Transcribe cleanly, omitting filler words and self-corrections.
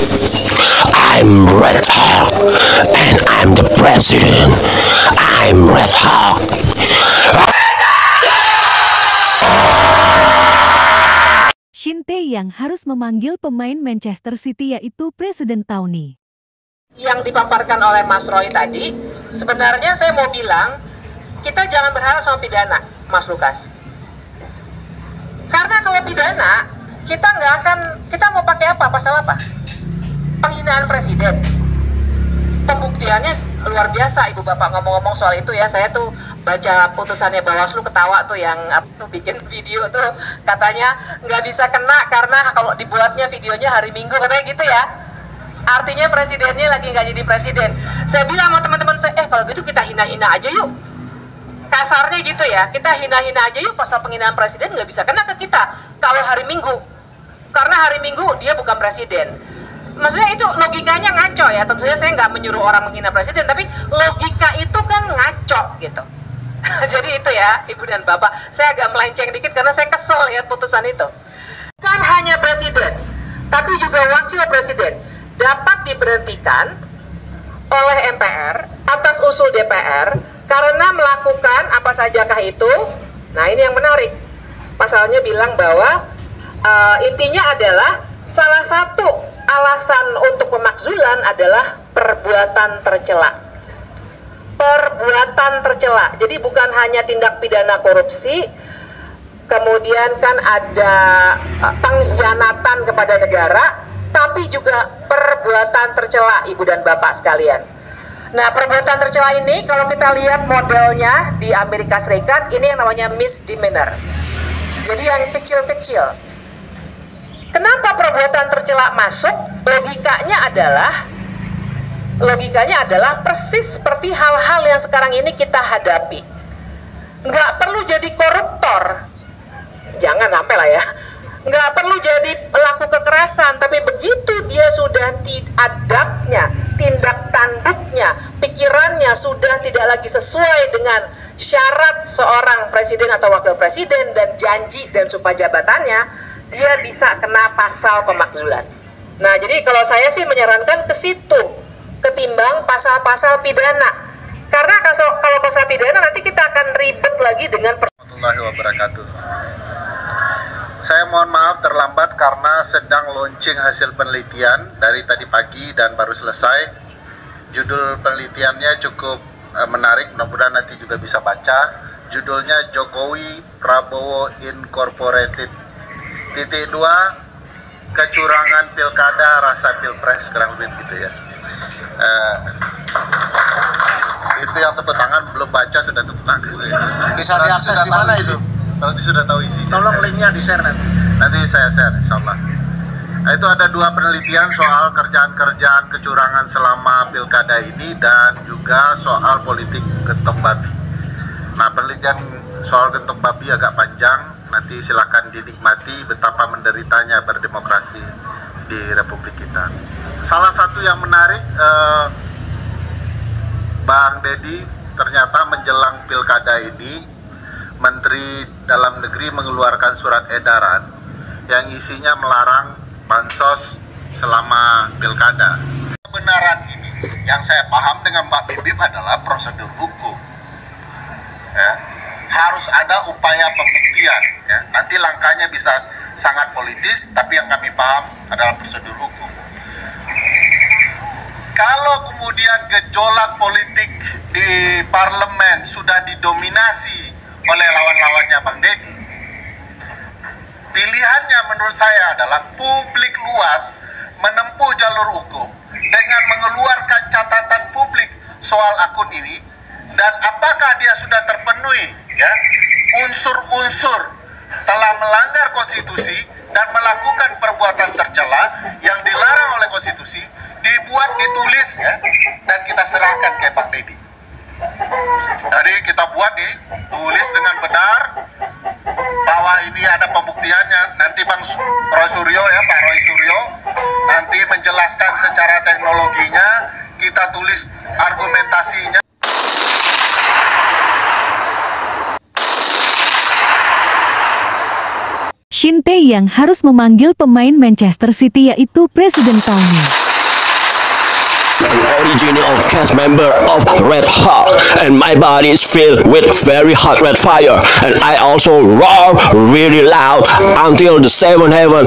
I'm Red Hawk, and I'm the president. I'm Red Hawk. Shin Tae-yang harus memanggil pemain Manchester City yaitu Presiden Townie. Yang dipaparkan oleh Mas Roy tadi, sebenarnya saya mau bilang, kita jangan berharap sama pidana, Mas Lukas. Karena kalau pidana, kita mau pakai apa, pasal apa? Penghinaan presiden. Pembuktiannya luar biasa, Ibu Bapak ngomong-ngomong soal itu ya, saya tuh baca putusannya Bawaslu ketawa tuh yang bikin video tuh, katanya nggak bisa kena karena kalau dibuatnya videonya hari Minggu, katanya gitu ya. Artinya presidennya lagi nggak jadi presiden. Saya bilang sama teman-teman saya, kalau gitu kita hina-hina aja yuk. Kasarnya gitu ya, kita hina-hina aja yuk, pasal penghinaan presiden nggak bisa kena ke kita kalau hari Minggu. Karena hari Minggu dia bukan presiden. Maksudnya itu logikanya ngaco ya. Tentu saja saya nggak menyuruh orang menghina presiden, tapi logika itu kan ngaco gitu. Jadi itu ya, Ibu dan Bapak, saya agak melenceng dikit karena saya kesel lihat putusan itu. Kan hanya presiden, tapi juga wakil presiden dapat diberhentikan oleh MPR atas usul DPR karena melakukan apa sajakah itu. Nah, ini yang menarik. Pasalnya bilang bahwa intinya adalah salah satu alasan untuk pemakzulan adalah perbuatan tercela. Perbuatan tercela. Jadi bukan hanya tindak pidana korupsi, kemudian kan ada pengkhianatan kepada negara, tapi juga perbuatan tercela, Ibu dan Bapak sekalian. Nah, perbuatan tercela ini kalau kita lihat modelnya di Amerika Serikat, ini yang namanya misdemeanor. Jadi yang kecil-kecil. Kenapa perbuatan tercela masuk? Logikanya adalah persis seperti hal-hal yang sekarang ini kita hadapi. Nggak perlu jadi koruptor, jangan sampai lah ya. Nggak perlu jadi pelaku kekerasan, tapi begitu dia sudah adabnya, tindak tanduknya, pikirannya sudah tidak lagi sesuai dengan syarat seorang presiden atau wakil presiden dan janji dan sumpah jabatannya, dia bisa kena pasal pemakzulan. Nah, jadi kalau saya sih menyarankan ke situ ketimbang pasal-pasal pidana. Karena kalau pasal pidana nanti kita akan ribet lagi dengan warahmatullahi wabarakatuh. Saya mohon maaf terlambat karena sedang launching hasil penelitian dari tadi pagi dan baru selesai. Judul penelitiannya cukup menarik, mudah-mudahan nanti juga bisa baca. Judulnya Jokowi Prabowo Incorporated. Titik 2, kecurangan pilkada rasa pilpres, kurang lebih gitu ya. Itu yang tepuk tangan, belum baca sudah tepuk tangan gitu ya. Bisa diakses di mana itu? Nanti sudah tahu isinya. Tolong linknya di-share nanti. Nanti saya share, insyaallah. Nah, itu ada 2 penelitian soal kerjaan-kerjaan kecurangan selama pilkada ini dan juga soal politik gentong babi. Nah, penelitian soal gentong babi agak panjang. Nanti silakan dinikmati betapa menderitanya berdemokrasi di Republik kita. Salah satu yang menarik, Bang Dedi, ternyata menjelang pilkada ini, Menteri Dalam Negeri mengeluarkan surat edaran yang isinya melarang bansos selama pilkada. Kebenaran ini, yang saya paham dengan Mbak Bibip adalah prosedur hukum. Ya. Harus ada upaya pembuktian ya. Nanti langkahnya bisa sangat politis, tapi yang kami paham adalah prosedur hukum. Kalau kemudian gejolak politik di parlemen sudah didominasi oleh lawan-lawannya Bang Dedi, pilihannya menurut saya adalah publik luas menempuh jalur hukum dengan mengeluarkan catatan publik soal akun ini, dan apakah dia sudah terpenuhi ya unsur-unsur telah melanggar konstitusi dan melakukan perbuatan tercela yang dilarang oleh konstitusi, ditulis ya, dan kita serahkan ke Pak Dedi. Jadi kita buat nih, tulis dengan benar bahwa ini ada pembuktiannya. Nanti Bang Roy Suryo ya, Pak Roy Suryo nanti menjelaskan secara teknologinya, kita tulis argumentasinya. Shin Tae-yang harus memanggil pemain Manchester City yaitu Presiden Tony. An original cast member of Red Hot, and my body is filled with very hot red fire, and I also roar really loud until the seventh heaven.